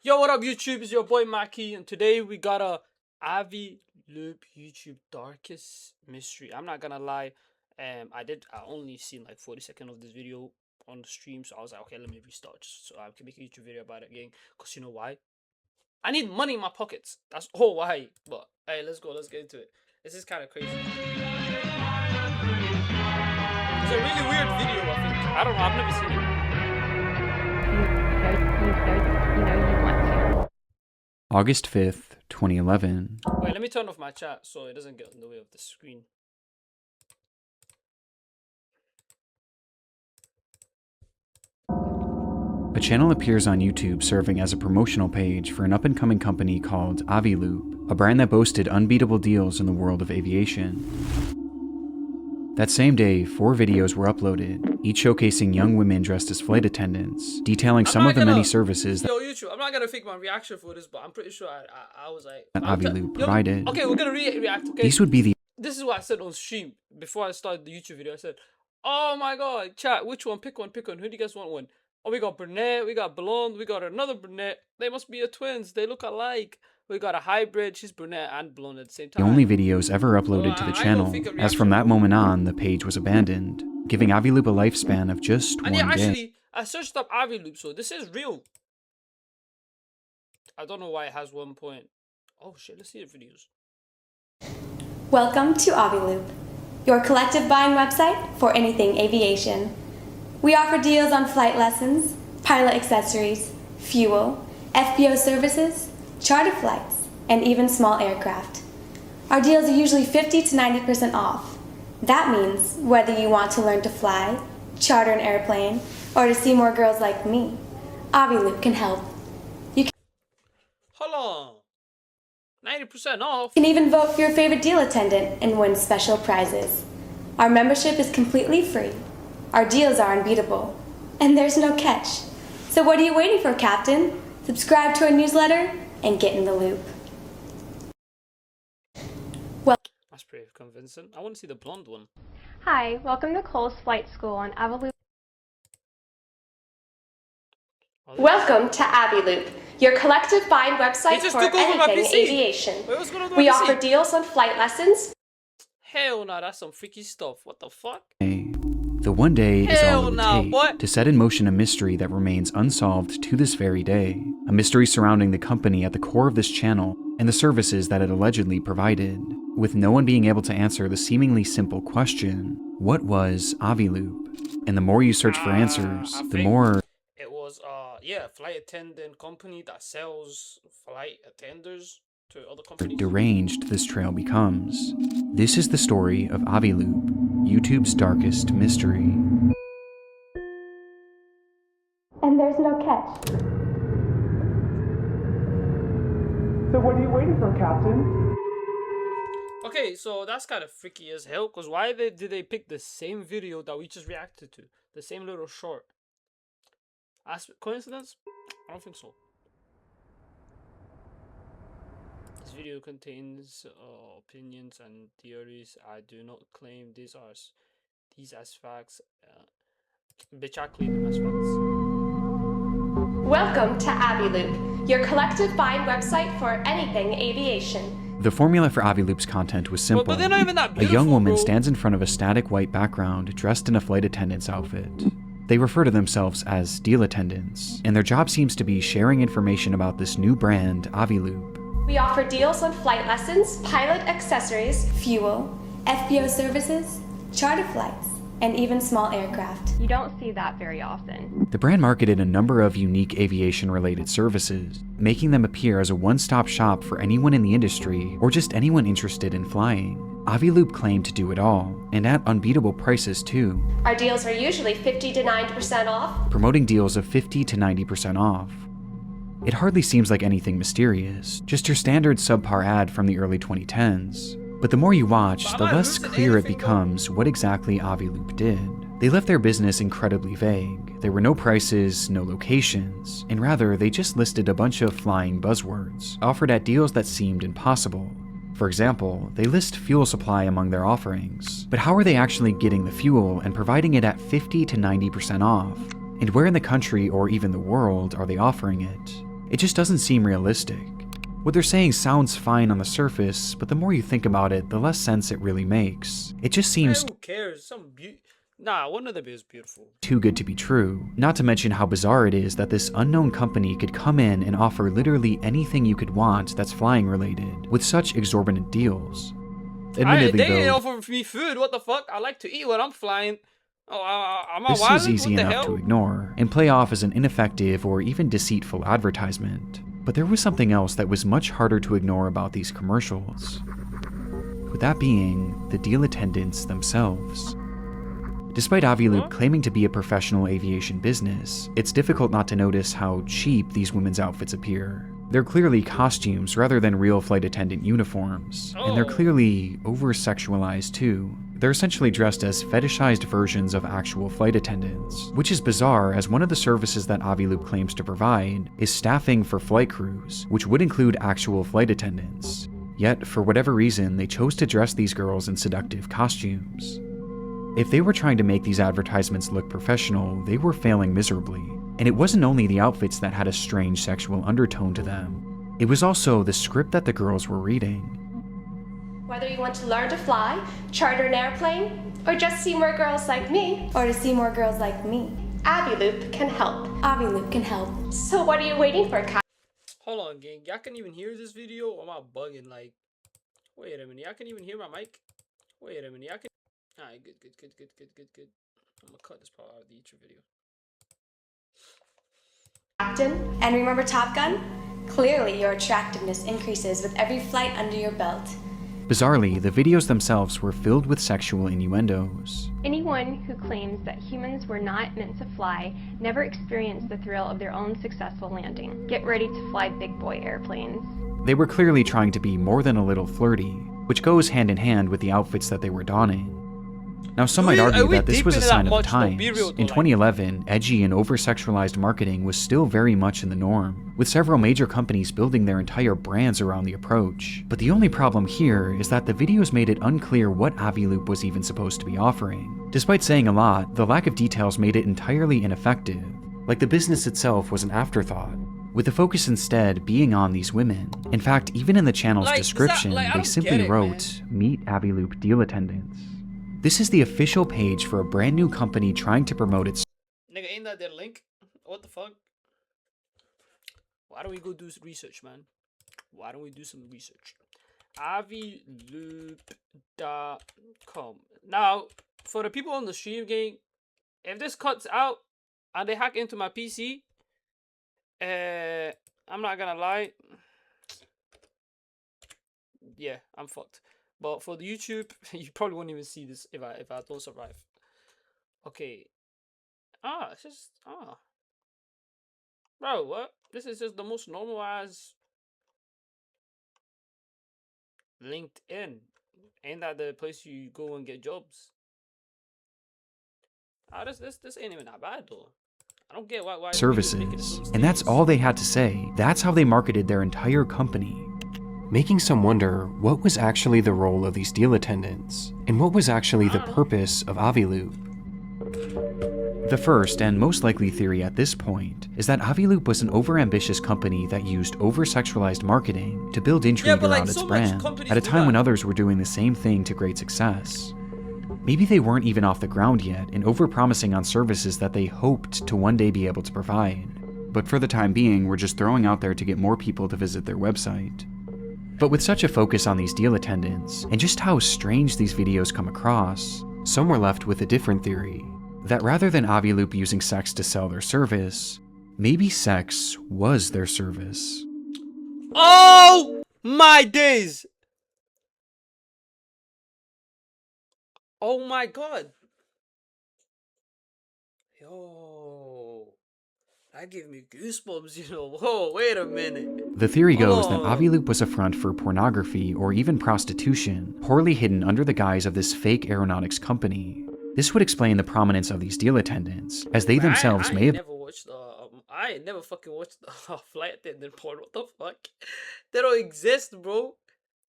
Yo, what up YouTube? It's your boy Mackie, and today we got a Avi Loop YouTube darkest mystery. I'm not gonna lie, I only seen like 40 seconds of this video on the stream, so I was like, okay, let me restart just so I can make a YouTube video about it again. Cause you know why? I need money in my pockets. That's all why. But hey, let's get into it. This is kind of crazy. It's a really weird video, I think. I don't know, I've never seen it. August 5th, 2011. Wait, let me turn off my chat so it doesn't get in the way of the screen. A channel appears on YouTube serving as a promotional page for an up-and-coming company called Avi Loop, a brand that boasted unbeatable deals in the world of aviation. That same day, 4 videos were uploaded, each showcasing young women dressed as flight attendants, detailing some of the many services that YouTube, I'm not gonna fake my reaction for this, but I'm pretty sure I was like... Avi Loop provided. Okay, we're gonna react, okay? These would be the... This is what I said on stream before I started the YouTube video. I said, oh my god, chat, which one? Pick one. Who do you guys want one? Oh, we got brunette, we got blonde, we got another brunette. They must be twins, they look alike. We got a hybrid, she's brunette and blonde at the same time. The only videos ever uploaded to the channel, as from that moment on, the page was abandoned, giving Avi Loop a lifespan of just one day. Actually, I searched up Avi Loop, so this is real. I don't know why it has 1 point. Oh shit, let's see the videos. Welcome to Avi Loop, your collective buying website for anything aviation. We offer deals on flight lessons, pilot accessories, fuel, FBO services, charter flights, and even small aircraft. Our deals are usually 50 to 90% off. That means whether you want to learn to fly, charter an airplane, or to see more girls like me, Avi Loop can help. Hold on. 90% off? You can even vote for your favorite deal attendant and win special prizes. Our membership is completely free. Our deals are unbeatable. And there's no catch. So what are you waiting for, Captain? Subscribe to our newsletter and get in the loop. Well, that's pretty convincing. I want to see the blonde one. Hi, welcome to Cole's Flight School on Avi Loop. Welcome to Avi Loop, your collective buying website for anything aviation. Wait, we offer deals on flight lessons. Hell no, that's some freaky stuff. What the fuck? The one day is all it would take to set in motion a mystery that remains unsolved to this very day. A mystery surrounding the company at the core of this channel and the services that it allegedly provided, with no one being able to answer the seemingly simple question, what was Avi Loop? And the more you search for answers, the more... It was, yeah, flight attendant company that sells flight attenders to other companies. Deranged this trail becomes. This is the story of Avi Loop, YouTube's darkest mystery. And there's no catch. So what are you waiting for, Captain? Okay, so that's kind of freaky as hell, because why did they pick the same video that we just reacted to? The same little short. Coincidence? I don't think so. This video contains opinions and theories. I do not claim these as facts. Bitch, I claim them as facts. Welcome to Avi Loop, your collective buying website for anything aviation. The formula for Avi Loop's content was simple. But they're not even that beautiful, a young woman stands in front of a static white background dressed in a flight attendant's outfit. They refer to themselves as deal attendants, and their job seems to be sharing information about this new brand, Avi Loop. We offer deals on flight lessons, pilot accessories, fuel, FBO services, charter flights, and even small aircraft. You don't see that very often. The brand marketed a number of unique aviation-related services, making them appear as a one-stop shop for anyone in the industry or just anyone interested in flying. Avi Loop claimed to do it all, and at unbeatable prices too. Our deals are usually 50 to 90% off. Promoting deals of 50 to 90% off. It hardly seems like anything mysterious, just your standard subpar ad from the early 2010s. But the more you watch, the less clear it becomes what exactly Avi Loop did. They left their business incredibly vague. There were no prices, no locations, and rather they just listed a bunch of flying buzzwords, offered at deals that seemed impossible. For example, they list fuel supply among their offerings, but how are they actually getting the fuel and providing it at 50 to 90% off? And where in the country or even the world are they offering it? It just doesn't seem realistic. What they're saying sounds fine on the surface, but the more you think about it, the less sense it really makes. It just seems Who cares? Nah, one of them is beautiful. Too good to be true. Not to mention how bizarre it is that this unknown company could come in and offer literally anything you could want that's flying related, with such exorbitant deals. Admittedly, They ain't though, offer me food. What the fuck? I like to eat when I'm flying. Oh, I'm a this wild. is easy What the enough hell? to ignore and play off as an ineffective or even deceitful advertisement. But there was something else that was much harder to ignore about these commercials. With that being the deal attendants themselves. Despite Aviloop claiming to be a professional aviation business, it's difficult not to notice how cheap these women's outfits appear. They're clearly costumes rather than real flight attendant uniforms, and they're clearly over-sexualized too. They're essentially dressed as fetishized versions of actual flight attendants, which is bizarre as one of the services that Aviloop claims to provide is staffing for flight crews, which would include actual flight attendants. Yet, for whatever reason, they chose to dress these girls in seductive costumes. If they were trying to make these advertisements look professional, they were failing miserably. And it wasn't only the outfits that had a strange sexual undertone to them. It was also the script that the girls were reading. Whether you want to learn to fly, charter an airplane, or just see more girls like me, or to see more girls like me, Aviloop can help. Aviloop can help. So what are you waiting for, Hold on, gang. Y'all can even hear this video? Or am I bugging? Like, wait a minute. Y'all can even hear my mic? Wait a minute. Y'all can. Alright, good. I'm gonna cut this part out of the YouTube video. Captain, and remember Top Gun? Clearly your attractiveness increases with every flight under your belt. Bizarrely, the videos themselves were filled with sexual innuendos. Anyone who claims that humans were not meant to fly never experienced the thrill of their own successful landing. Get ready to fly big boy airplanes. They were clearly trying to be more than a little flirty, which goes hand in hand with the outfits that they were donning. Now, some might argue that this was a sign of the times. In 2011, edgy and over-sexualized marketing was still very much in the norm, with several major companies building their entire brands around the approach. But the only problem here is that the videos made it unclear what Aviloop was even supposed to be offering. Despite saying a lot, the lack of details made it entirely ineffective. Like the business itself was an afterthought, with the focus instead being on these women. In fact, even in the channel's description, they simply wrote, "Meet Aviloop deal attendants." This is the official page for a brand new company trying to promote its Nigga, ain't that their link? What the fuck? Why don't we go do some research, man? Why don't we do some research? Aviloop.com. Now, for the people on the stream, gang, if this cuts out and they hack into my PC, I'm not gonna lie. Yeah, I'm fucked. But for the YouTube, you probably won't even see this if I don't survive. Okay. It's just bro, what? This is just the most normalized LinkedIn. Ain't that the place you go and get jobs? This ain't even that bad though. I don't get why services, and that's all they had to say. That's how they marketed their entire company. Making some wonder what was actually the role of these deal attendants, and what was actually the purpose of Aviloop. The first and most likely theory at this point is that Aviloop was an overambitious company that used over-sexualized marketing to build intrigue around its brand, at a time when others were doing the same thing to great success. Maybe they weren't even off the ground yet and over-promising on services that they hoped to one day be able to provide, but for the time being were just throwing out there to get more people to visit their website. But with such a focus on these deal attendants, and just how strange these videos come across, some were left with a different theory, that rather than Aviloop using sex to sell their service, maybe sex was their service. Oh my days! Oh my god! Yo, that gave me goosebumps, you know. Whoa, wait a minute. The theory goes that Aviloop was a front for pornography or even prostitution, poorly hidden under the guise of this fake aeronautics company. This would explain the prominence of these deal attendants, as they themselves may have I ain't never fucking watched the flight attendant porn. What the fuck? They don't exist, bro.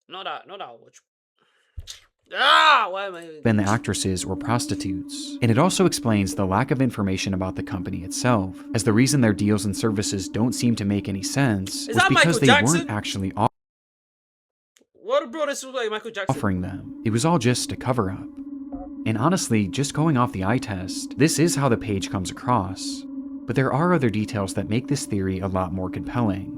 Not that I watch. Ah, why am I even... been the actresses or prostitutes. And it also explains the lack of information about the company itself, as the reason their deals and services don't seem to make any sense Is was that because Michael they Jackson? weren't actually What, bro? This looks like Michael Jackson. offering them. It was all just a cover-up. And honestly, just going off the eye test, this is how the page comes across. But there are other details that make this theory a lot more compelling.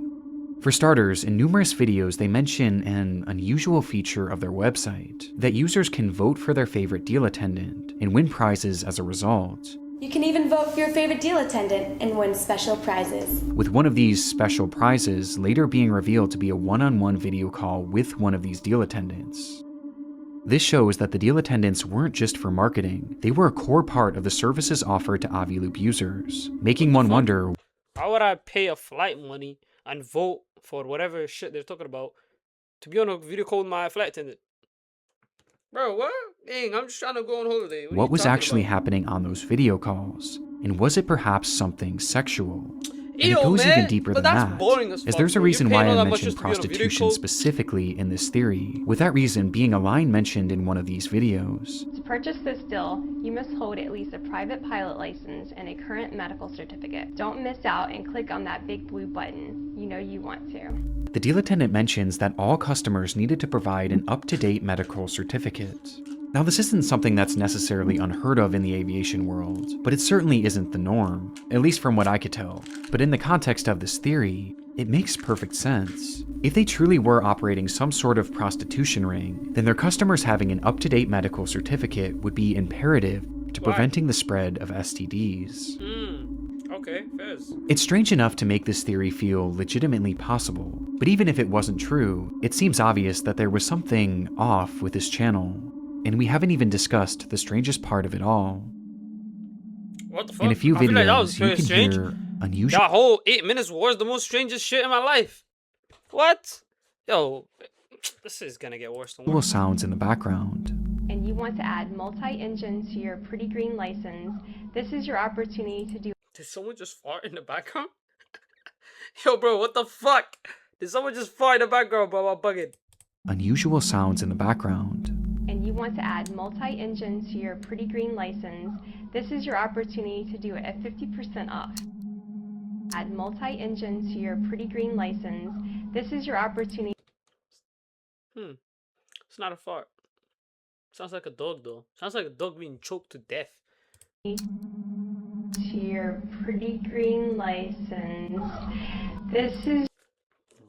For starters, in numerous videos they mention an unusual feature of their website, that users can vote for their favorite deal attendant and win prizes as a result. You can even vote for your favorite deal attendant and win special prizes. With one of these special prizes later being revealed to be a one-on-one video call with one of these deal attendants. This shows that the deal attendants weren't just for marketing, they were a core part of the services offered to Aviloop users, making one wonder, why would I pay a flight money and vote for whatever shit they're talking about to be on a video call with my flight attendant? Bro, what? Dang, I'm just trying to go on holiday. what was actually about? happening on those video calls, and was it perhaps something sexual? And Ew, it goes man, even deeper but than that's that, boring as as fuck, there's a bro. You're reason why paying all I that much mentioned just to be on a video prostitution call? specifically in this theory, with that reason being a line mentioned in one of these videos. To purchase this deal, you must hold at least a private pilot license and a current medical certificate. Don't miss out and click on that big blue button. You know you want to. The deal attendant mentions that all customers needed to provide an up-to-date medical certificate. Now, this isn't something that's necessarily unheard of in the aviation world, but it certainly isn't the norm, at least from what I could tell. But in the context of this theory, it makes perfect sense. If they truly were operating some sort of prostitution ring, then their customers having an up-to-date medical certificate would be imperative to preventing the spread of STDs. Okay, fairs. It's strange enough to make this theory feel legitimately possible, but even if it wasn't true, it seems obvious that there was something off with this channel. And we haven't even discussed the strangest part of it all. What the fuck? In a few I feel like that was videos, you very can strange. hear unusual That whole 8 minutes was the most strangest shit in my life. What? Yo, this is gonna get worse than worse. sounds in the background. And you want to add multi-engine to your pretty green license, this is your opportunity to do Did someone just fart in the background? Yo, bro, what the fuck? Did someone just fart in the background, bro? I'm bugging. Unusual sounds in the background. and you want to add multi-engine to your pretty green license, this is your opportunity to do it at 50% off. Add multi-engine to your pretty green license, this is your opportunity. It's not a fart. Sounds like a dog though. Sounds like a dog being choked to death. To your pretty green license, this is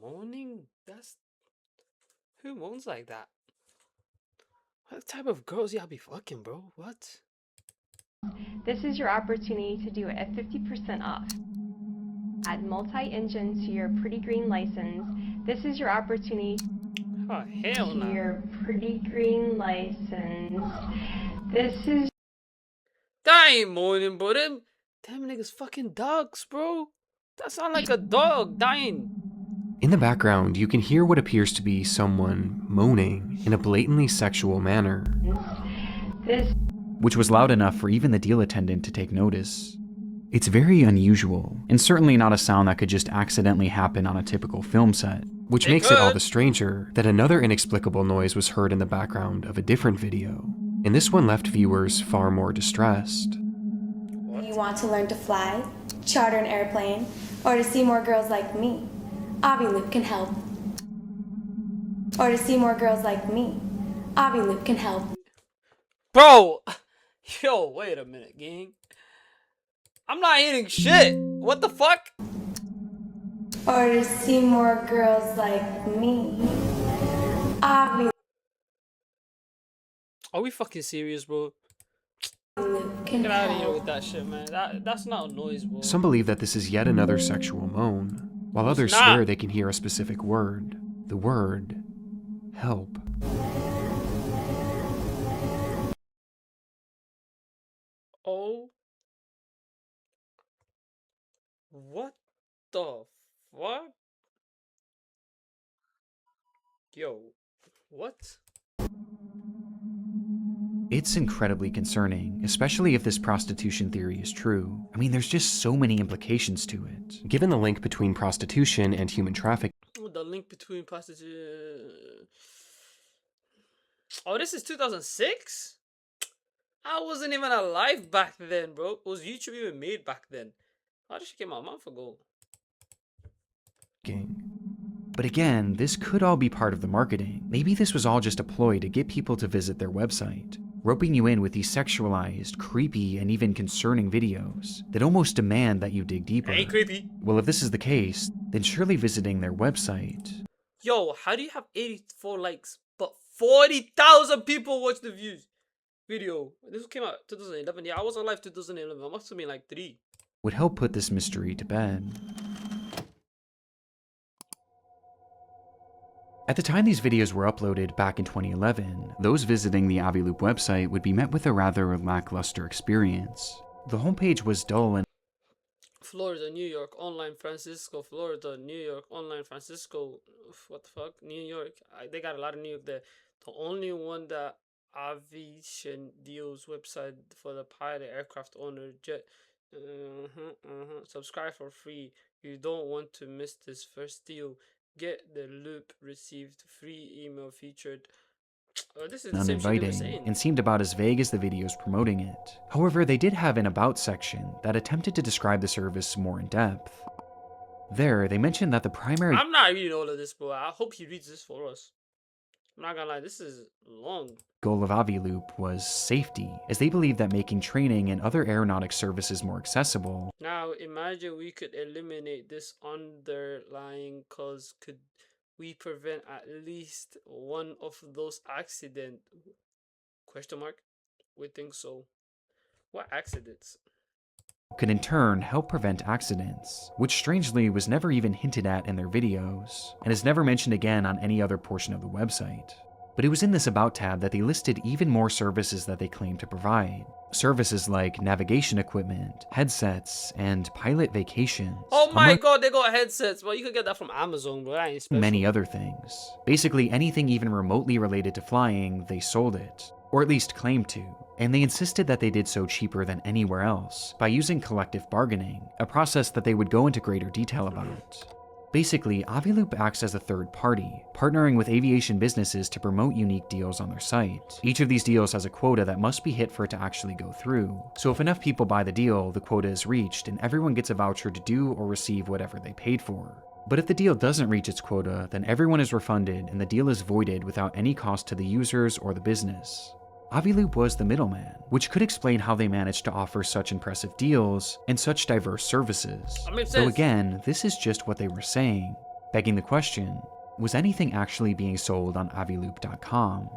Moaning? That's... Who moans like that? What type of girls y'all be fucking, bro? What? This is your opportunity to do it at 50% off. Add multi-engine to your pretty green license. This is your opportunity Oh, hell to no. your pretty green license. This is That ain't moaning, bro. Them niggas fucking dogs, bro. That sound like a dog dying. In the background, you can hear what appears to be someone moaning in a blatantly sexual manner. this which was loud enough for even the deal attendant to take notice. It's very unusual, and certainly not a sound that could just accidentally happen on a typical film set. Which It makes it all could. the stranger that another inexplicable noise was heard in the background of a different video, and this one left viewers far more distressed. You want to learn to fly, charter an airplane, or to see more girls like me? Aviloop can help. Or to see more girls like me? Aviloop can help. Bro! Yo, wait a minute, gang. I'm not eating shit. What the fuck? Or to see more girls like me? Aviloop Are we fucking serious, bro? can Get out of here help. with that shit, man. That's not a noise, bro. Some believe that this is yet another sexual moan, while others not. swear they can hear a specific word. The word, help. Oh. What the fuck? Yo, what? It's incredibly concerning, especially if this prostitution theory is true. I mean, there's just so many implications to it. Given the link between prostitution and human trafficking, The link between prostitution... Oh, this is 2006? I wasn't even alive back then, bro. Was YouTube even made back then? How did she came out a month ago? But again, this could all be part of the marketing. Maybe this was all just a ploy to get people to visit their website, roping you in with these sexualized, creepy, and even concerning videos that almost demand that you dig deeper. Ain't creepy. Well, if this is the case, then surely visiting their website... Yo, how do you have 84 likes, but 40,000 people watch the video? This came out 2011. Yeah, I was alive 2011. I must have been like 3. would help put this mystery to bed. At the time these videos were uploaded back in 2011, those visiting the Aviloop website would be met with a rather lackluster experience. The homepage was dull and Florida, New York, online Francisco, Florida, New York, online Francisco. What the fuck? New York. They got a lot of New York there. The only one that aviation deals website for the pilot, aircraft owner, jet. Subscribe for free. You don't want to miss this first deal. Get the loop, received free email featured. This is the same shit they were uninviting, saying. and seemed about as vague as the videos promoting it. However, they did have an About section that attempted to describe the service more in depth. There, they mentioned that the primary I'm not reading all of this, bro. I hope he reads this for us. I'm not gonna lie, this is long. goal of Aviloop was safety, as they believed that making training and other aeronautic services more accessible. Now imagine we could eliminate this underlying cause. Could we prevent at least one of those accidents? Question mark. We think so. What accidents? Could in turn help prevent accidents, which strangely was never even hinted at in their videos, and is never mentioned again on any other portion of the website. But it was in this About tab that they listed even more services that they claimed to provide. Services like navigation equipment, headsets, and pilot vacations. Oh my god, they got headsets, but you could get that from Amazon, bro. That ain't special. Many other things. Basically anything even remotely related to flying, they sold it. Or at least claimed to. And they insisted that they did so cheaper than anywhere else, by using collective bargaining, a process that they would go into greater detail about. Basically, Aviloop acts as a third party, partnering with aviation businesses to promote unique deals on their site. Each of these deals has a quota that must be hit for it to actually go through. So if enough people buy the deal, the quota is reached, and everyone gets a voucher to do or receive whatever they paid for. But if the deal doesn't reach its quota, then everyone is refunded and the deal is voided without any cost to the users or the business. Aviloop was the middleman, which could explain how they managed to offer such impressive deals and such diverse services. Though again, this is just what they were saying, begging the question, was anything actually being sold on Aviloop.com?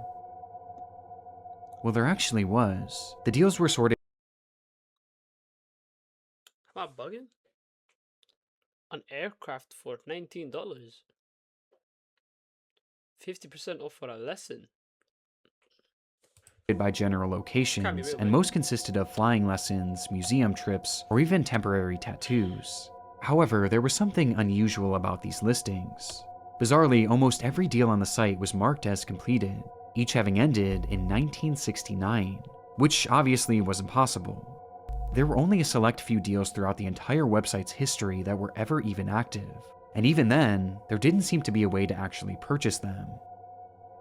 Well, there actually was. The deals were sorted. Am I bugging? An aircraft for $19. 50% off for a lesson. By general locations, real, and right? most consisted of flying lessons, museum trips, or even temporary tattoos. However, there was something unusual about these listings. Bizarrely, almost every deal on the site was marked as completed, each having ended in 1969, which obviously was impossible. There were only a select few deals throughout the entire website's history that were ever even active, and even then, there didn't seem to be a way to actually purchase them.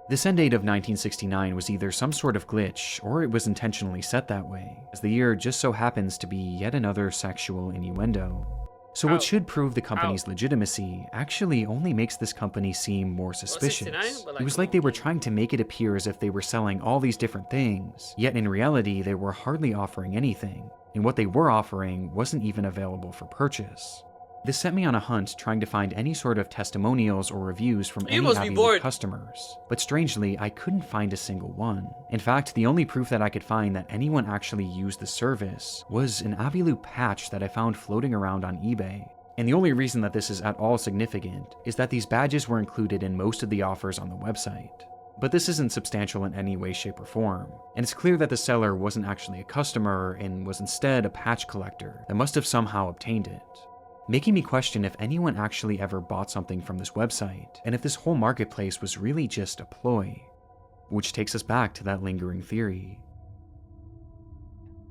This end date of 1969 was either some sort of glitch, or it was intentionally set that way, as the year just so happens to be yet another sexual innuendo. So what should prove the company's legitimacy actually only makes this company seem more suspicious. 69, It was like they were trying to make it appear as if they were selling all these different things, yet in reality they were hardly offering anything, and what they were offering wasn't even available for purchase. This set me on a hunt trying to find any sort of testimonials or reviews from any Aviloop customers, but strangely, I couldn't find a single one. In fact, the only proof that I could find that anyone actually used the service was an Aviloop patch that I found floating around on eBay. And the only reason that this is at all significant is that these badges were included in most of the offers on the website. But this isn't substantial in any way, shape, or form, and it's clear that the seller wasn't actually a customer and was instead a patch collector that must have somehow obtained it, making me question if anyone actually ever bought something from this website, and if this whole marketplace was really just a ploy. Which takes us back to that lingering theory.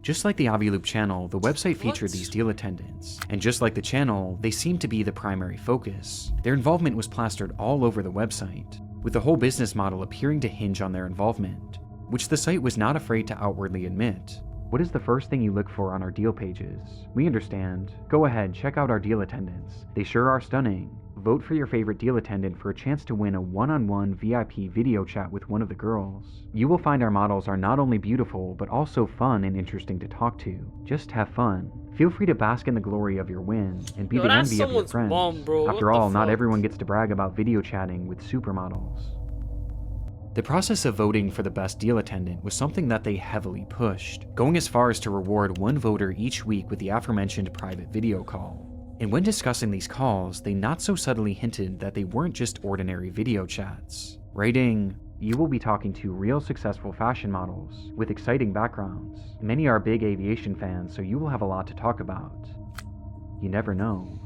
Just like the Aviloop channel, the website featured these deal attendants, and just like the channel, they seemed to be the primary focus. Their involvement was plastered all over the website. with the whole business model appearing to hinge on their involvement, which the site was not afraid to outwardly admit. What is the first thing you look for on our deal pages? We understand. Go ahead, check out our deal attendants. They sure are stunning. Vote for your favorite deal attendant for a chance to win a one-on-one VIP video chat with one of the girls. You will find our models are not only beautiful, but also fun and interesting to talk to. Just have fun. Feel free to bask in the glory of your win and be the envy of your friends. Mom, bro. After all, not everyone gets to brag about video chatting with supermodels. The process of voting for the best deal attendant was something that they heavily pushed, going as far as to reward one voter each week with the aforementioned private video call. And when discussing these calls, they not so subtly hinted that they weren't just ordinary video chats, writing, "You will be talking to real successful fashion models with exciting backgrounds. Many are big aviation fans, so you will have a lot to talk about. You never know.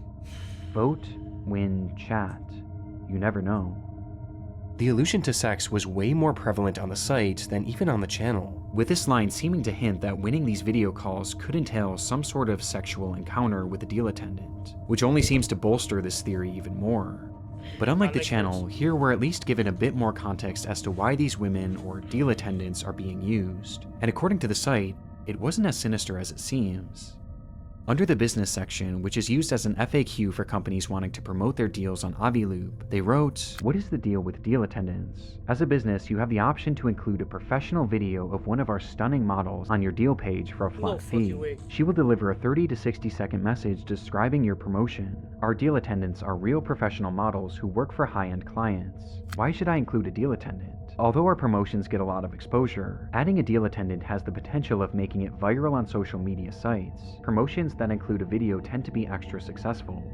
Vote, win, chat. You never know." The allusion to sex was way more prevalent on the site than even on the channel, with this line seeming to hint that winning these video calls could entail some sort of sexual encounter with the deal attendant, which only seems to bolster this theory even more. But unlike the channel, here we're at least given a bit more context as to why these women or deal attendants are being used, and according to the site, it wasn't as sinister as it seems. Under the business section, which is used as an FAQ for companies wanting to promote their deals on Aviloop, they wrote, "What is the deal with deal attendants? As a business, you have the option to include a professional video of one of our stunning models on your deal page for a flat fee. She will deliver a 30 to 60 second message describing your promotion. Our deal attendants are real professional models who work for high-end clients. Why should I include a deal attendant? Although our promotions get a lot of exposure, adding a deal attendant has the potential of making it viral on social media sites. Promotions that include a video tend to be extra successful."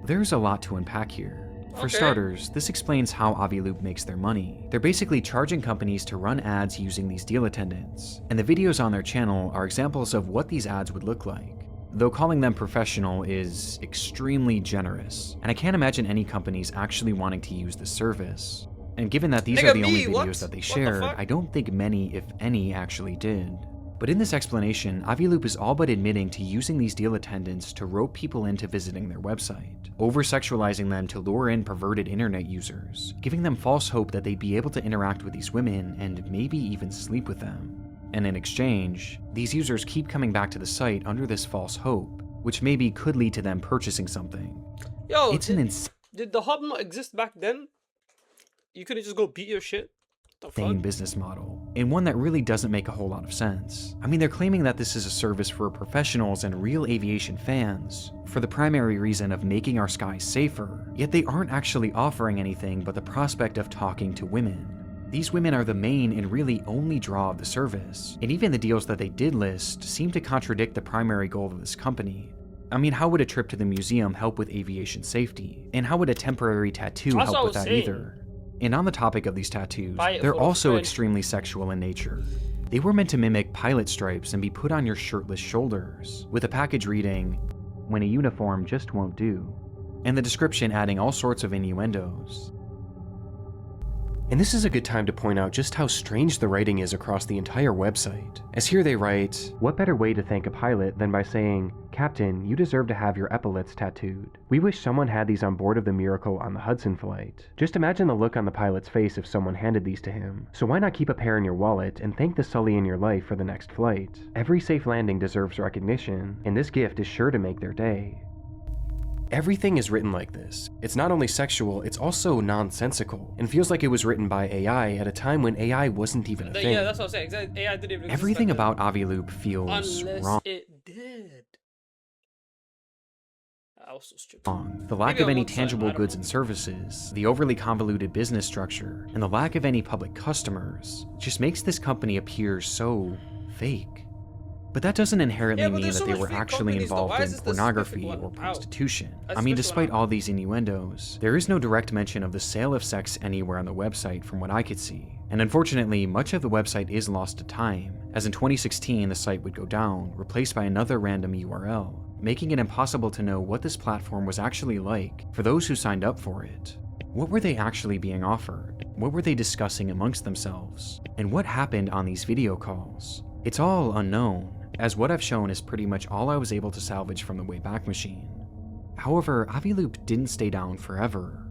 There's a lot to unpack here. For starters, this explains how Aviloop makes their money. They're basically charging companies to run ads using these deal attendants, and the videos on their channel are examples of what these ads would look like. Though calling them professional is extremely generous, and I can't imagine any companies actually wanting to use this service. And given that these are the only videos that they shared, I don't think many, if any, actually did. But in this explanation, Aviloop is all but admitting to using these deal attendants to rope people into visiting their website, over-sexualizing them to lure in perverted internet users, giving them false hope that they'd be able to interact with these women and maybe even sleep with them. And in exchange, these users keep coming back to the site under this false hope, which maybe could lead to them purchasing something. Yo, it's an did the hub not exist back then? You couldn't just go beat your shit? insane business model, and one that really doesn't make a whole lot of sense. I mean, they're claiming that this is a service for professionals and real aviation fans, for the primary reason of making our skies safer, yet they aren't actually offering anything but the prospect of talking to women. These women are the main and really only draw of the service, and even the deals that they did list seem to contradict the primary goal of this company. I mean, how would a trip to the museum help with aviation safety? And how would a temporary tattoo help with that either? And on the topic of these tattoos, they're also extremely sexual in nature. They were meant to mimic pilot stripes and be put on your shirtless shoulders, with a package reading, "When a uniform just won't do," and the description adding all sorts of innuendos. And this is a good time to point out just how strange the writing is across the entire website, as here they write, "What better way to thank a pilot than by saying, 'Captain, you deserve to have your epaulets tattooed. We wish someone had these on board of the Miracle on the Hudson flight.' Just imagine the look on the pilot's face if someone handed these to him. So why not keep a pair in your wallet and thank the Sully in your life for the next flight? Every safe landing deserves recognition, and this gift is sure to make their day." Everything is written like this. It's not only sexual, it's also nonsensical, and feels like it was written by AI at a time when AI wasn't even a thing. Yeah, that's what I'm saying. AI didn't even exist. Everything about Aviloop feels wrong. It did. I was so stupid. The lack of any tangible goods and services, the overly convoluted business structure, and the lack of any public customers just makes this company appear so fake. But that doesn't inherently mean that they were actually involved in pornography or prostitution. I mean, despite all these innuendos, there is no direct mention of the sale of sex anywhere on the website from what I could see. And unfortunately, much of the website is lost to time, as in 2016 the site would go down, replaced by another random URL, making it impossible to know what this platform was actually like for those who signed up for it. What were they actually being offered? What were they discussing amongst themselves? And what happened on these video calls? It's all unknown, as what I've shown is pretty much all I was able to salvage from the Wayback Machine. However, Aviloop didn't stay down forever.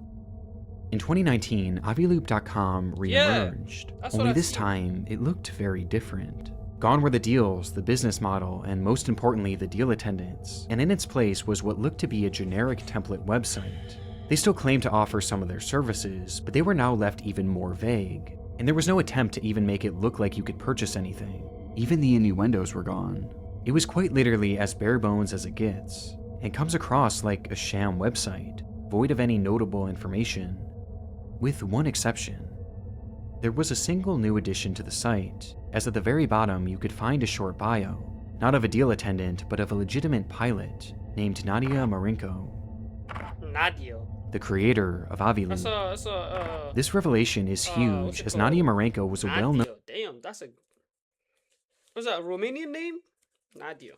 In 2019, Aviloop.com re-emerged, that's what only I've this seen. time it looked very different. Gone were the deals, the business model, and most importantly the deal attendants, and in its place was what looked to be a generic template website. They still claimed to offer some of their services, but they were now left even more vague, and there was no attempt to even make it look like you could purchase anything. Even the innuendos were gone. It was quite literally as bare bones as it gets, and comes across like a sham website, void of any notable information. With one exception. There was a single new addition to the site, as at the very bottom you could find a short bio, not of a deal attendant, but of a legitimate pilot named Nadia Marinko, Nadia. the creator of Aviloop. This revelation is huge, as Nadia Marinko was a well-known Damn, that's a... Was that a Romanian name? Nadia.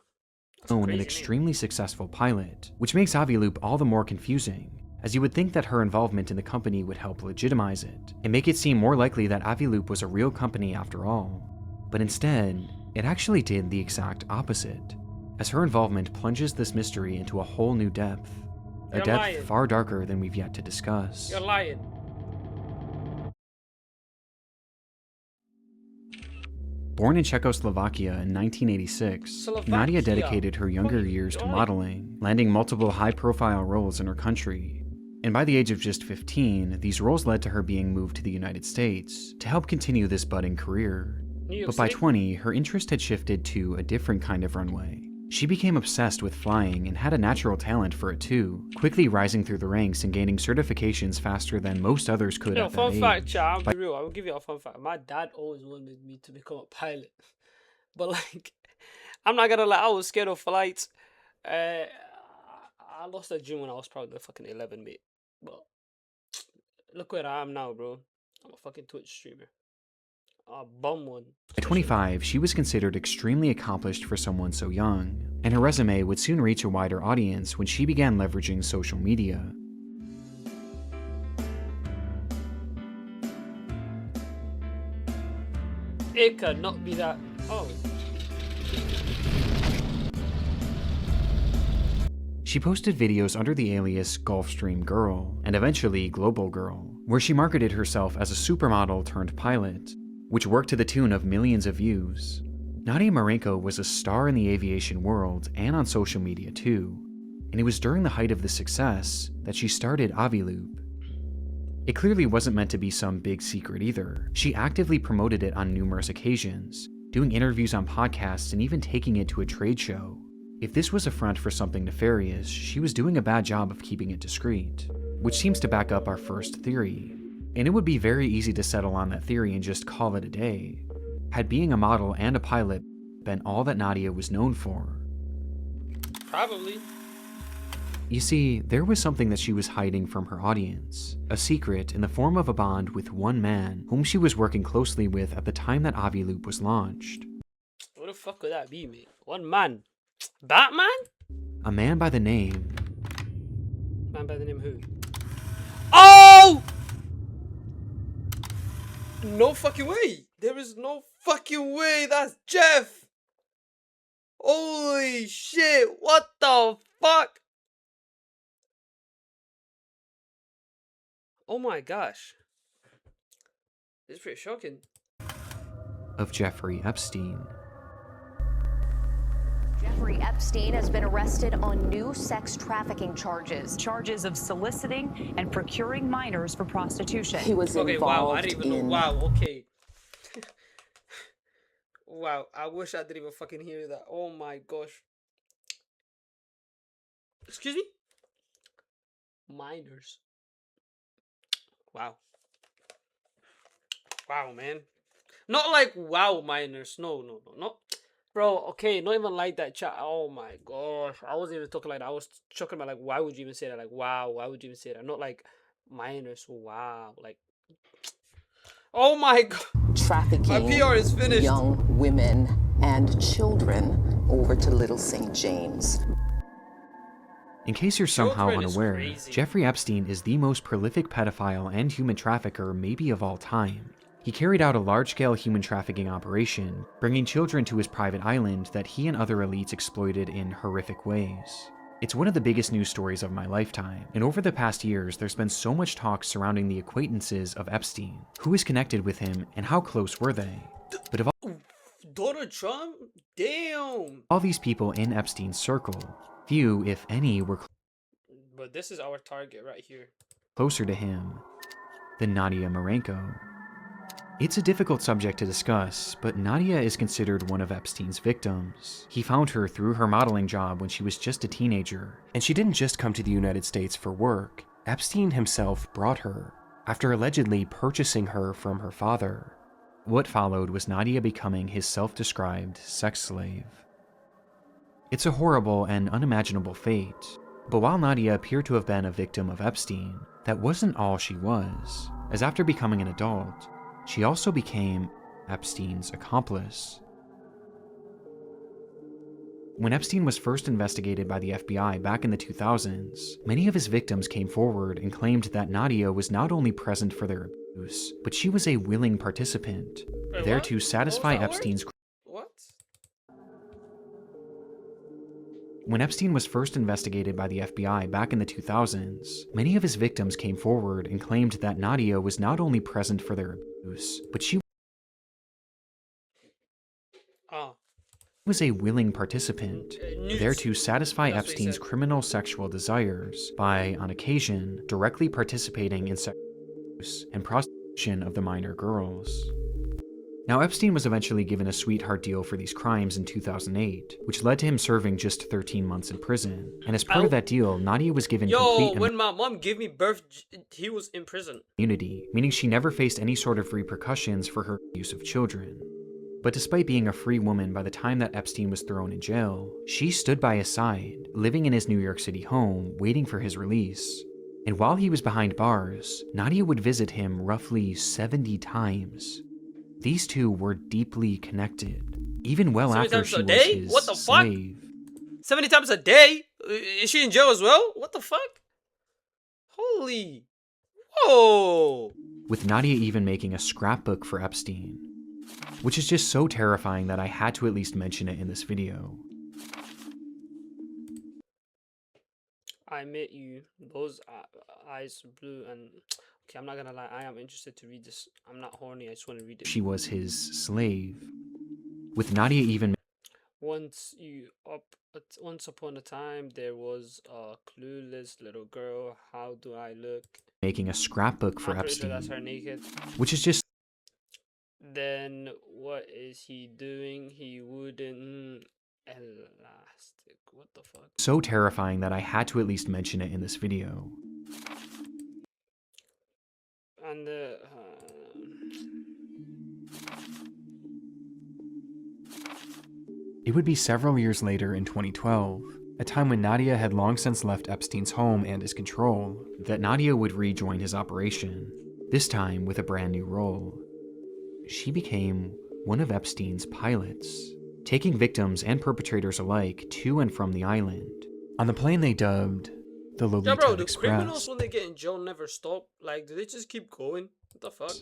That's a and crazy name. extremely successful pilot, which makes Aviloop all the more confusing, as you would think that her involvement in the company would help legitimize it, and make it seem more likely that Aviloop was a real company after all. But instead, it actually did the exact opposite, as her involvement plunges this mystery into a whole new depth. A You're depth lying. far darker than we've yet to discuss. You're lying. Born in Czechoslovakia in 1986, Nadia dedicated her younger years to modeling, landing multiple high-profile roles in her country. And by the age of just 15, these roles led to her being moved to the United States to help continue this budding career. But by 20, her interest had shifted to a different kind of runway. She became obsessed with flying and had a natural talent for it too, quickly rising through the ranks and gaining certifications faster than most others could at that Fun age. fact, chat, I'll be real. I will give you a fun fact. My dad always wanted me to become a pilot. But like, I'm not gonna lie, I was scared of flights. I lost that dream when I was probably fucking 11, mate. But look where I am now, bro. I'm a fucking Twitch streamer. A bum one. At 25, she was considered extremely accomplished for someone so young, and her resume would soon reach a wider audience when she began leveraging social media. It could not be that. Oh. She posted videos under the alias Gulfstream Girl, and eventually Global Girl, where she marketed herself as a supermodel turned pilot, which worked to the tune of millions of views. Nadia Marinko was a star in the aviation world and on social media too, and it was during the height of this success that she started Aviloop. It clearly wasn't meant to be some big secret either. She actively promoted it on numerous occasions, doing interviews on podcasts and even taking it to a trade show. If this was a front for something nefarious, she was doing a bad job of keeping it discreet, which seems to back up our first theory. And it would be very easy to settle on that theory and just call it a day, had being a model and a pilot been all that Nadia was known for. Probably. You see, there was something that she was hiding from her audience, a secret in the form of a bond with one man whom she was working closely with at the time that Aviloop was launched. What the fuck could that be, mate? One man. Batman? A man by the name... Man by the name who? Oh! No fucking way! There is no fucking way! That's Jeff! Holy shit! What the fuck? Oh my gosh. This is pretty shocking. of Jeffrey Epstein. Jeffrey Epstein has been arrested on new sex trafficking charges. Charges of soliciting and procuring minors for prostitution. He was Okay, involved wow, I didn't even know. in... Wow, okay. Wow, I wish I didn't even fucking hear that. Oh my gosh. Excuse me? Minors. Wow. Wow, man. Not like wow minors. No. Bro, okay, not even like that chat. Oh my gosh. I wasn't even talking like that. I was talking about like, why would you even say that? Like, wow, why would you even say that? Not like minors. Wow. Like, oh my god. trafficking My PR is finished. young women and children over to Little St. James. In case you're somehow Children is unaware, crazy. Jeffrey Epstein is the most prolific pedophile and human trafficker maybe of all time. He carried out a large-scale human trafficking operation, bringing children to his private island that he and other elites exploited in horrific ways. It's one of the biggest news stories of my lifetime, and over the past years, there's been so much talk surrounding the acquaintances of Epstein. Who is connected with him, and how close were they? But of Donald Trump? Damn! all these people in Epstein's circle, few, if any, were But this is our target right here. closer to him than Nadia Marenko. It's a difficult subject to discuss, but Nadia is considered one of Epstein's victims. He found her through her modeling job when she was just a teenager. And she didn't just come to the United States for work. Epstein himself brought her, after allegedly purchasing her from her father. What followed was Nadia becoming his self-described sex slave. It's a horrible and unimaginable fate, but while Nadia appeared to have been a victim of Epstein, that wasn't all she was, as after becoming an adult, she also became Epstein's accomplice. When Epstein was first investigated by the FBI back in the 2000s, many of his victims came forward and claimed that Nadia was not only present for their abuse, but she was a willing participant, there to satisfy Epstein's. What? When Epstein was first investigated by the FBI back in the 2000s, many of his victims came forward and claimed that Nadia was not only present for their abuse, but she was a willing participant, there to satisfy Epstein's criminal sexual desires by, on occasion, directly participating in sexual abuse and prostitution of the minor girls. Now, Epstein was eventually given a sweetheart deal for these crimes in 2008, which led to him serving just 13 months in prison. And as part of that deal, Nadia was given complete when my mom gave me birth, he was in prison. Immunity, meaning she never faced any sort of repercussions for her abuse of children. But despite being a free woman by the time that Epstein was thrown in jail, she stood by his side, living in his New York City home, waiting for his release. And while he was behind bars, Nadia would visit him roughly 70 times. These two were deeply connected, even well after she was his what the slave. Fuck? 70 times a day? Is she in jail as well? What the fuck? Holy. Whoa. With Nadia even making a scrapbook for Epstein, which is just so terrifying that I had to at least mention it in this video. I met you. Those eyes blue and... Okay, I'm not gonna lie, I am interested to read this. I'm not horny, I just want to read it. She was his slave. With Nadia even... Once upon a time, there was a clueless little girl. How do I look? Making a scrapbook for Epstein. Sure that's her naked. Which is just... Then what is he doing? He wouldn't... Elastic. What the fuck? So terrifying that I had to at least mention it in this video. And It would be several years later in 2012, a time when Nadia had long since left Epstein's home and his control, that Nadia would rejoin his operation, this time with a brand new role. She became one of Epstein's pilots, taking victims and perpetrators alike to and from the island, on the plane they dubbed the Lolita yeah, bro, do Express. criminals when they get in jail never stop? Like, do they just keep going? What the fuck?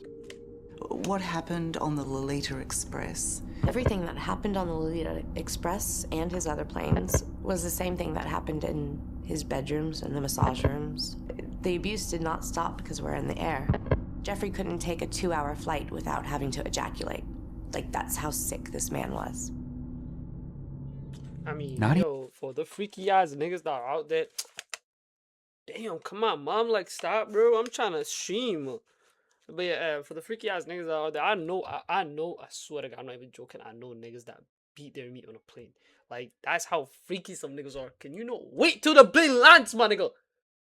What happened on the Lolita Express? Everything that happened on the Lolita Express and his other planes was the same thing that happened in his bedrooms and the massage rooms. The abuse did not stop because we're in the air. Jeffrey couldn't take a 2-hour flight without having to ejaculate. Like, that's how sick this man was. I mean, Nadia? yo, for the freaky ass niggas that are out there, damn, come on, mom, like, stop, bro. I'm trying to stream. But yeah, for the freaky ass niggas that are out there, I know, I swear to God, I'm not even joking. I know niggas that beat their meat on a plane. Like, that's how freaky some niggas are. Can you not wait till the plane lands, my nigga?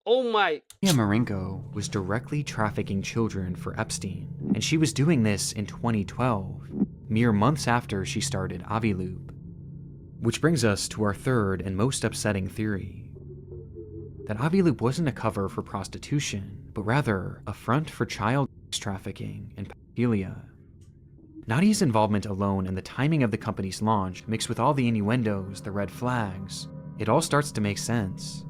Oh my. Nadia Marenko was directly trafficking children for Epstein, and she was doing this in 2012, mere months after she started Aviloop. Which brings us to our third and most upsetting theory, that Aviloop wasn't a cover for prostitution, but rather a front for child trafficking and pedophilia. Nadia's involvement alone and the timing of the company's launch, mixed with all the innuendos, the red flags, it all starts to make sense.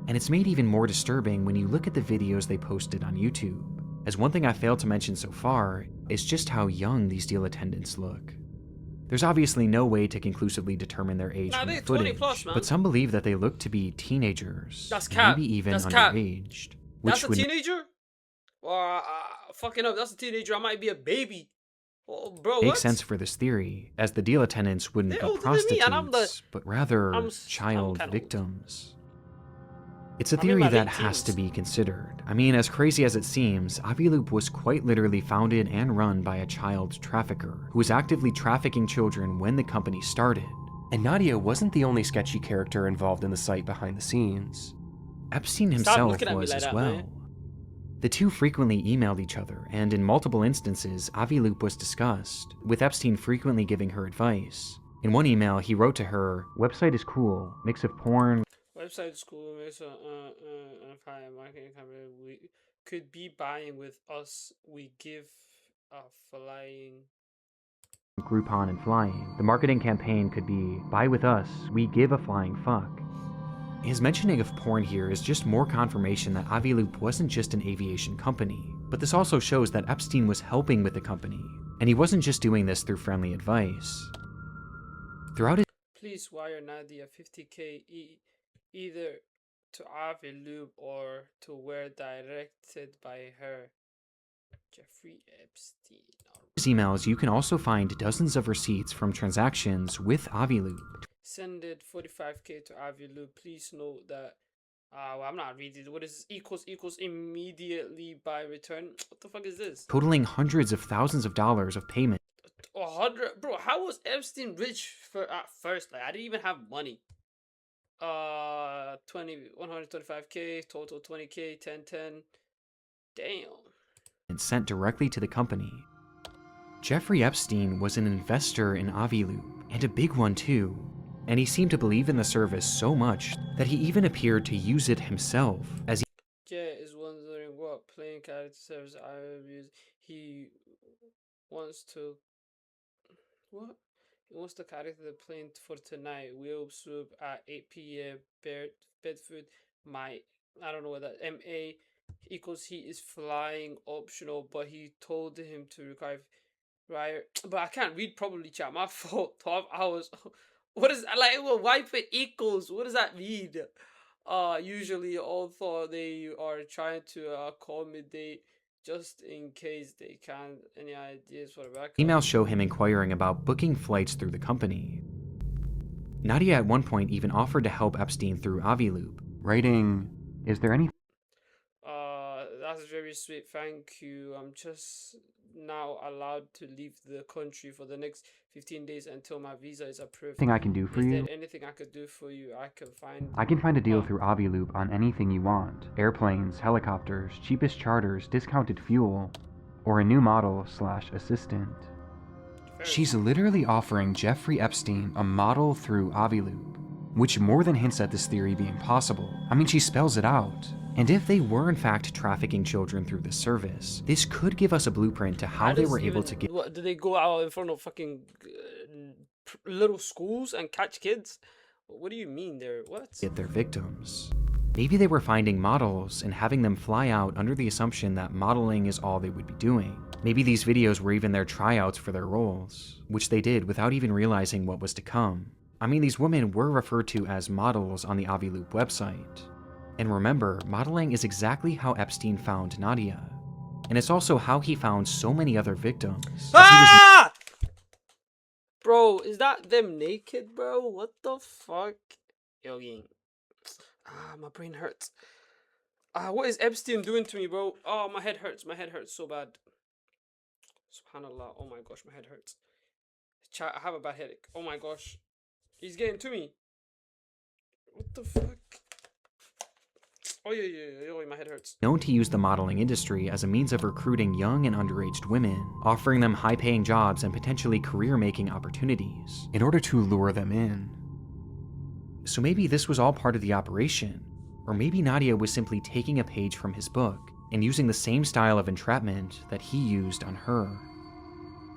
And it's made even more disturbing when you look at the videos they posted on YouTube, as one thing I failed to mention so far is just how young these deal attendants look. There's obviously no way to conclusively determine their age from the they're 20 footage, plus, man. but some believe that they look to be teenagers, That's cap. maybe even That's cap. underaged. That's Which a would teenager? Or fucking up, that's a teenager. I might be a baby. Oh, bro, make what? sense for this theory, as the deal attendants wouldn't They're be older than me, prostitutes, and I'm but rather I'm child kinda old. victims. It's a I'm in theory my that late has to teens. be considered. I mean, as crazy as it seems, Aviloop was quite literally founded and run by a child trafficker who was actively trafficking children when the company started. And Nadia wasn't the only sketchy character involved in the site behind the scenes. Epstein Stop himself looking at me was like as that, well. man. The two frequently emailed each other, and in multiple instances, Aviloop was discussed, with Epstein frequently giving her advice. In one email, he wrote to her, "Website is cool, mix of porn, Website school makes a marketing company. We could be buying with us. We give a flying. Groupon, and flying. The marketing campaign could be, buy with us, we give a flying fuck." His mentioning of porn here is just more confirmation that Aviloop wasn't just an aviation company, but this also shows that Epstein was helping with the company, and he wasn't just doing this through friendly advice. Throughout his Please wire Nadia 50K either to Aviloop or to where directed by her. Jeffrey Epstein. emails, you can also find dozens of receipts from transactions with Aviloop. Send it 45K to Aviloop. Please note that. Well, I'm not reading. What is this? Equals immediately by return. What the fuck is this? Totaling hundreds of thousands of dollars of payment. 100, bro. How was Epstein rich at first? Like, I didn't even have money. 125K total, 20K, 10. Damn. And sent directly to the company. Jeffrey Epstein was an investor in Aviloop, and a big one too. And he seemed to believe in the service so much that he even appeared to use it himself, as he Jay is wondering what playing character service I will use. He wants to. What? He wants the character playing for tonight. Will soup at 8 p.m. Bedford. I don't know what that. MA equals he is flying optional, but he told him to require. Right, but I can't read properly, chat. My fault. 12 hours. What is that? Like, well, why put equals? What does that mean? Usually, although they are trying to accommodate just in case they can. Any ideas for the backup? emails show him inquiring about booking flights through the company. Nadia at one point even offered to help Epstein through Aviloop, writing, "Is there any That's very sweet. Thank you. I'm just now allowed to leave the country for the next 15 days until my visa is approved. thing I can do for Is you? there anything I could do for you? I can find a deal through Aviloop on anything you want. Airplanes, helicopters, cheapest charters, discounted fuel, or a new model/assistant." She's literally offering Jeffrey Epstein a model through Aviloop, which more than hints at this theory being possible. I mean, she spells it out. And if they were in fact trafficking children through this service, this could give us a blueprint to how they were able to get. What, did they go out in front of fucking little schools and catch kids? What do you mean there? What? Get their victims. Maybe they were finding models and having them fly out under the assumption that modeling is all they would be doing. Maybe these videos were even their tryouts for their roles, which they did without even realizing what was to come. I mean, these women were referred to as models on the Aviloop website. And remember, modeling is exactly how Epstein found Nadia. And it's also how he found so many other victims. Ah! Bro, is that them naked, bro? What the fuck? Yo, gang. My brain hurts. What is Epstein doing to me, bro? Oh, my head hurts. My head hurts so bad. Subhanallah. Oh my gosh, my head hurts. Chat, I have a bad headache. Oh my gosh. He's getting to me. What the fuck? Oh yeah, my head hurts. Known to use the modeling industry as a means of recruiting young and underage women, offering them high-paying jobs and potentially career-making opportunities in order to lure them in. So maybe this was all part of the operation, or maybe Nadia was simply taking a page from his book and using the same style of entrapment that he used on her.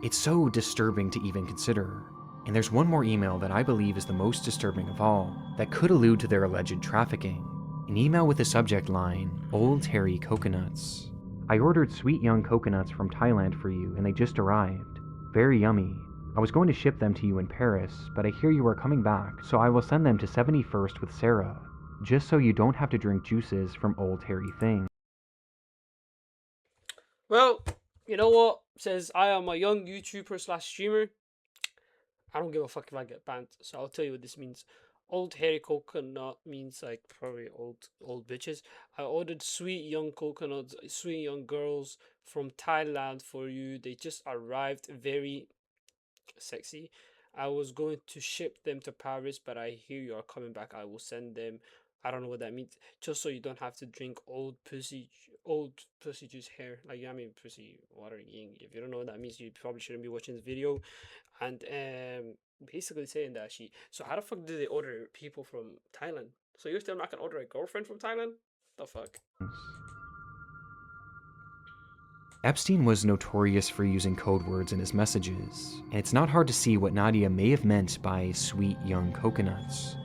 It's so disturbing to even consider. And there's one more email that I believe is the most disturbing of all, that could allude to their alleged trafficking. An email with the subject line, "Old Terry Coconuts. I ordered sweet young coconuts from Thailand for you and they just arrived. Very yummy. I was going to ship them to you in Paris, but I hear you are coming back, so I will send them to 71st with Sarah, just so you don't have to drink juices from old hairy things. Well, you know what? Says I am a young YouTuber slash streamer. I don't give a fuck if I get banned, so I'll tell you what this means. Old hairy coconut means like probably old bitches. I ordered sweet young coconuts, sweet young girls from Thailand for you. They just arrived, very sexy. I was going to ship them to Paris, but I hear you are coming back. I will send them. I don't know what that means. Just so you don't have to drink old pussy juice hair. Like, I mean, pussy water. If you don't know what that means, you probably shouldn't be watching this video. And basically saying that so how the fuck do they order people from Thailand? So you're still not gonna order a girlfriend from Thailand? The fuck? Epstein was notorious for using code words in his messages, and it's not hard to see what Nadia may have meant by sweet young coconuts.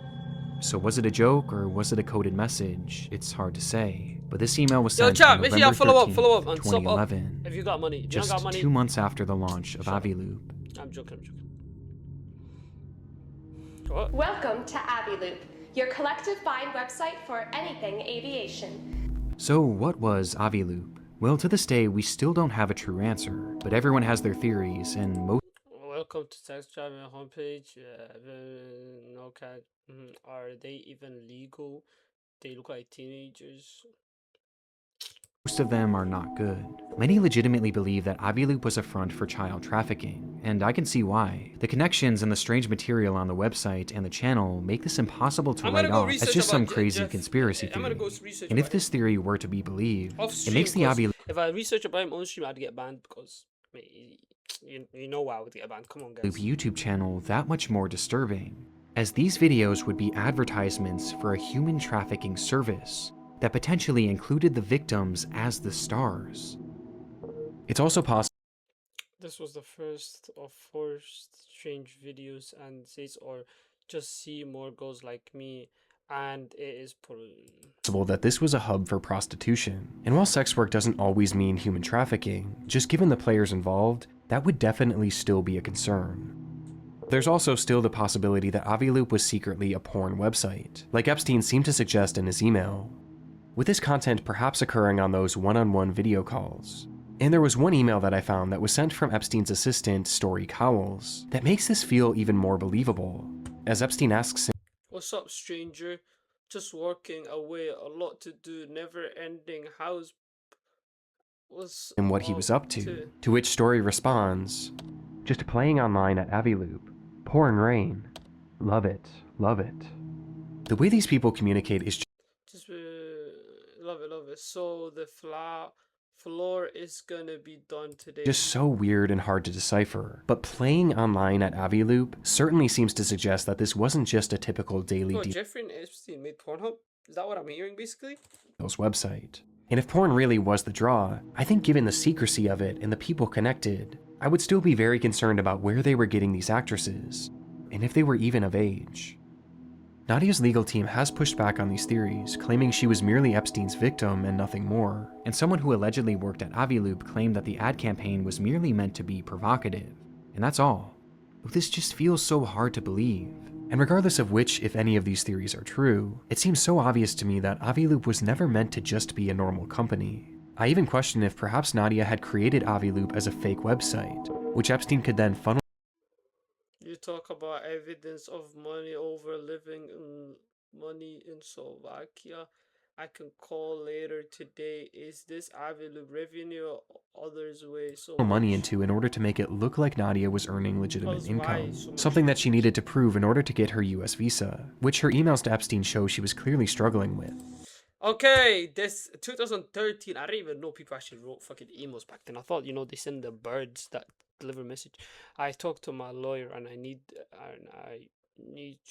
So was it a joke or was it a coded message? It's hard to say. But this email was sent on November 13th, 2011, If you got money. just got money, 2 months after the launch of Aviloop. I'm joking. What? Welcome to Aviloop, your collective buying website for anything aviation. So what was Aviloop? Well, to this day, we still don't have a true answer, but everyone has their theories, and most Welcome to Tax Driving homepage. No cat. Are they even legal? They look like teenagers. of them are not good. Many legitimately believe that Aviloop was a front for child trafficking, and I can see why. The connections and the strange material on the website and the channel make this impossible to write off as just some crazy conspiracy theory. And if this theory were to be believed, it makes the Aviloop If I research about him on stream, I'd get banned because you know why I would get banned. Come on, guys. YouTube channel that much more disturbing, as these videos would be advertisements for a human trafficking service that potentially included the victims as the stars. It's also possible This was the first of 4 strange videos, and says or just see more girls like me, and it is that this was a hub for prostitution. And while sex work doesn't always mean human trafficking, just given the players involved, that would definitely still be a concern. There's also still the possibility that Aviloop was secretly a porn website, like Epstein seemed to suggest in his email, with this content perhaps occurring on those one-on-one video calls. And there was one email that I found that was sent from Epstein's assistant, Story Cowles, that makes this feel even more believable, as Epstein asks him, "What's up, stranger? Just working away, a lot to do, never-ending house. What's and what he was up to which Story responds, "Just playing online at Aviloop. Pouring rain. Love it, love it." The way these people communicate is just love it. So the floor is gonna be done today. just so weird and hard to decipher. But playing online at Aviloop certainly seems to suggest that this wasn't just a typical daily Jeffrey and Epstein made Pornhub? Is that what I'm hearing, basically? website. And if porn really was the draw, I think given the secrecy of it and the people connected, I would still be very concerned about where they were getting these actresses, and if they were even of age. Nadia's legal team has pushed back on these theories, claiming she was merely Epstein's victim and nothing more, and someone who allegedly worked at Aviloop claimed that the ad campaign was merely meant to be provocative, and that's all. This just feels so hard to believe. And regardless of which, if any of these theories are true, it seems so obvious to me that Aviloop was never meant to just be a normal company. I even question if perhaps Nadia had created Aviloop as a fake website, which Epstein could then funnel. You talk about evidence of money over living money in Slovakia. I can call later today. Is this Aviloop revenue or others way so money into in order to make it look like Nadia was earning legitimate income, so something that she needed to prove in order to get her US visa, which her emails to Epstein show she was clearly struggling with. Okay, this 2013. I didn't even know people actually wrote fucking emails back then. I thought, they send the birds that deliver message. I talked to my lawyer and I need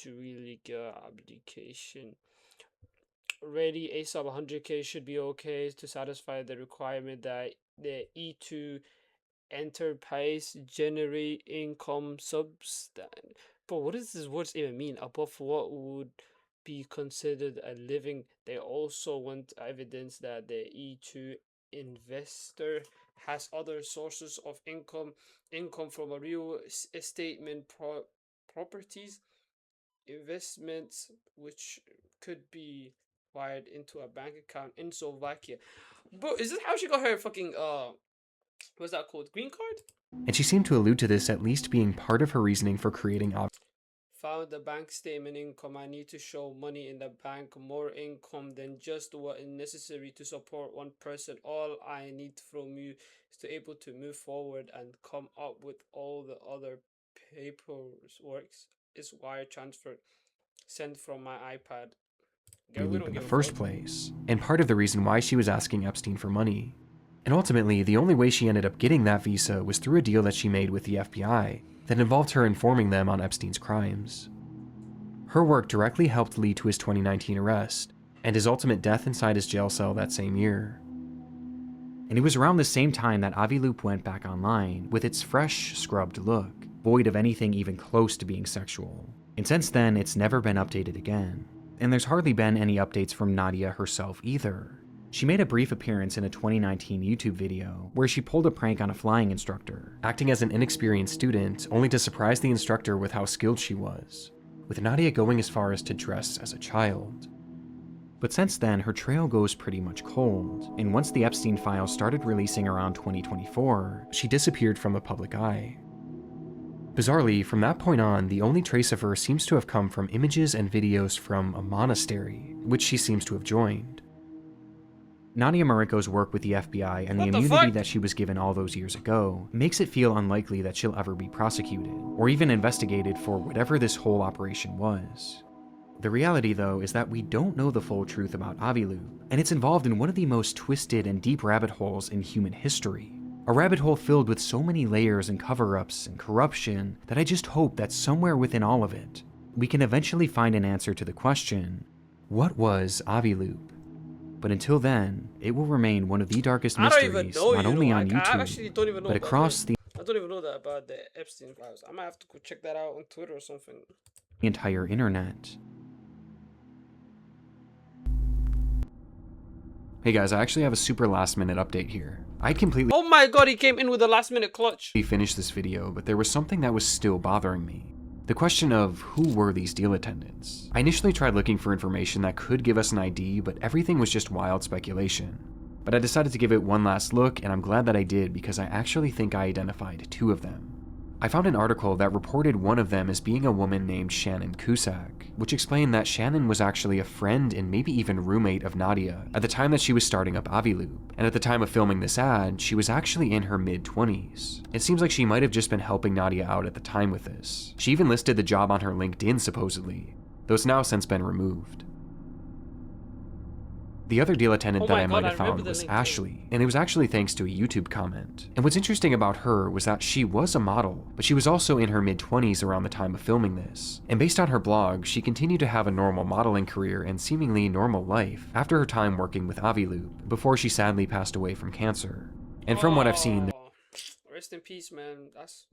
to really get an application ready ASAP. 100k should be okay to satisfy the requirement that the E2 enterprise generate income substance. But what does this words even mean? Above what would be considered a living. They also want evidence that the E2 investor has other sources of income from a real estate properties, investments which could be wired into a bank account in Slovakia. Bro, is this how she got her fucking what's that called? Green card? And she seemed to allude to this at least being part of her reasoning for creating Found the bank statement income. I need to show money in the bank, more income than just what is necessary to support one person. All I need from you is to able to move forward and come up with all the other paperwork. Is wire transfer sent from my iPad. Girl, we loop don't in the give a first fuck. place, and part of the reason why she was asking Epstein for money. And ultimately, the only way she ended up getting that visa was through a deal that she made with the FBI that involved her informing them on Epstein's crimes. Her work directly helped lead to his 2019 arrest, and his ultimate death inside his jail cell that same year. And it was around the same time that Aviloop went back online with its fresh, scrubbed look, void of anything even close to being sexual. And since then, it's never been updated again. And there's hardly been any updates from Nadia herself either. She made a brief appearance in a 2019 YouTube video where she pulled a prank on a flying instructor, acting as an inexperienced student only to surprise the instructor with how skilled she was, with Nadia going as far as to dress as a child. But since then, her trail goes pretty much cold, and once the Epstein files started releasing around 2024, she disappeared from the public eye. Bizarrely, from that point on, the only trace of her seems to have come from images and videos from a monastery, which she seems to have joined. Nadia Mariko's work with the FBI and the immunity that she was given all those years ago makes it feel unlikely that she'll ever be prosecuted, or even investigated for whatever this whole operation was. The reality, though, is that we don't know the full truth about Aviloop, and it's involved in one of the most twisted and deep rabbit holes in human history. A rabbit hole filled with so many layers and cover-ups and corruption that I just hope that somewhere within all of it, we can eventually find an answer to the question, what was Aviloop? But until then, it will remain one of the darkest mysteries, not only on YouTube, but across the I don't even know that about the Epstein files. I might have to go check that out on Twitter or something. Entire internet. Hey guys, I actually have a super last minute update here. I completely Oh my god, he came in with a last minute clutch. Finished this video, but there was something that was still bothering me. The question of who were these deal attendants. I initially tried looking for information that could give us an ID, but everything was just wild speculation. But I decided to give it one last look, and I'm glad that I did because I actually think I identified two of them. I found an article that reported one of them as being a woman named Shannon Cusack, which explained that Shannon was actually a friend and maybe even roommate of Nadia at the time that she was starting up Aviloop, and at the time of filming this ad, she was actually in her mid-20s. It seems like she might have just been helping Nadia out at the time with this. She even listed the job on her LinkedIn supposedly, though it's now since been removed. The other deal attendant that I might have found was Ashley, and it was actually thanks to a YouTube comment. And what's interesting about her was that she was a model, but she was also in her mid-20s around the time of filming this. And based on her blog, she continued to have a normal modeling career and seemingly normal life after her time working with Aviloop, before she sadly passed away from cancer. And from what I've seen, rest in peace, man. That's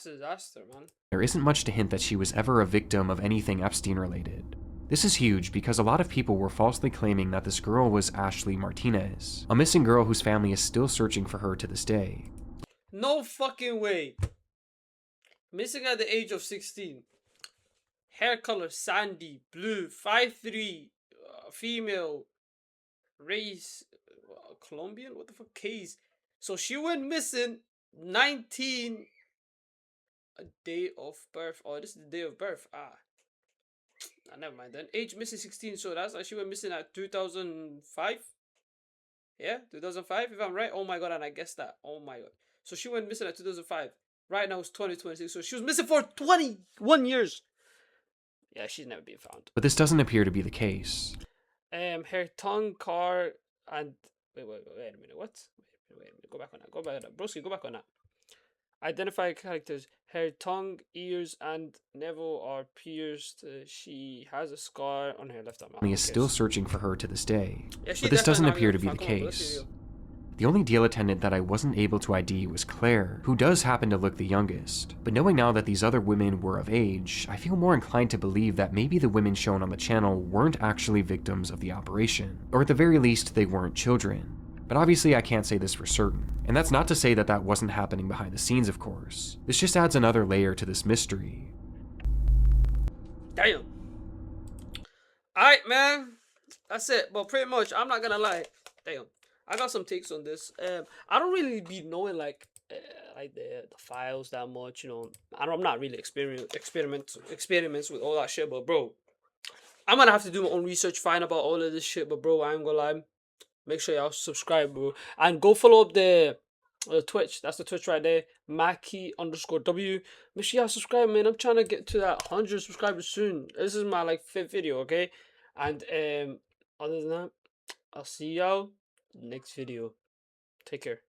a disaster, man. There isn't much to hint that she was ever a victim of anything Epstein related. This is huge because a lot of people were falsely claiming that this girl was Ashley Martinez, a missing girl whose family is still searching for her to this day. No fucking way. Missing at the age of 16. Hair color sandy, blue, 5'3", female, race, Colombian? What the fuck? Case. So she went missing 19, a day of birth. Oh, this is the day of birth. Never mind then. Age missing 16, so that's like she went missing at 2005. Yeah, 2005 if I'm right. Oh my god, and I guessed that. Oh my god. So she went missing at 2005. Right now it's 2026, so she was missing for 21 years. Yeah, she's never been found. But this doesn't appear to be the case. Her tongue, car, and wait a minute. What? Wait a minute. Go back on that. Go back on that. Broski, go back on that. Identify characters. Her tongue, ears, and navel are pierced. She has a scar on her left arm. He is still searching for her to this day. Yeah, but this doesn't appear to be the case. The only deal attendant that I wasn't able to ID was Claire, who does happen to look the youngest. But knowing now that these other women were of age, I feel more inclined to believe that maybe the women shown on the channel weren't actually victims of the operation, or at the very least, they weren't children. But obviously I can't say this for certain. And that's not to say that that wasn't happening behind the scenes, of course. This just adds another layer to this mystery. Damn. Alright, man. That's it. But pretty much, I'm not gonna lie. Damn. I got some takes on this. I don't really be knowing like the files that much, you know. I'm not really experiments with all that shit, but bro, I'm gonna have to do my own research, find about all of this shit. But bro, I ain't gonna lie. Make sure y'all subscribe, bro, and go follow up the Twitch. That's the Twitch right there, Mackie_W. Make sure y'all subscribe, man. I'm trying to get to that 100 subscribers soon. This is my like 5th video, okay? And other than that, I'll see y'all next video. Take care.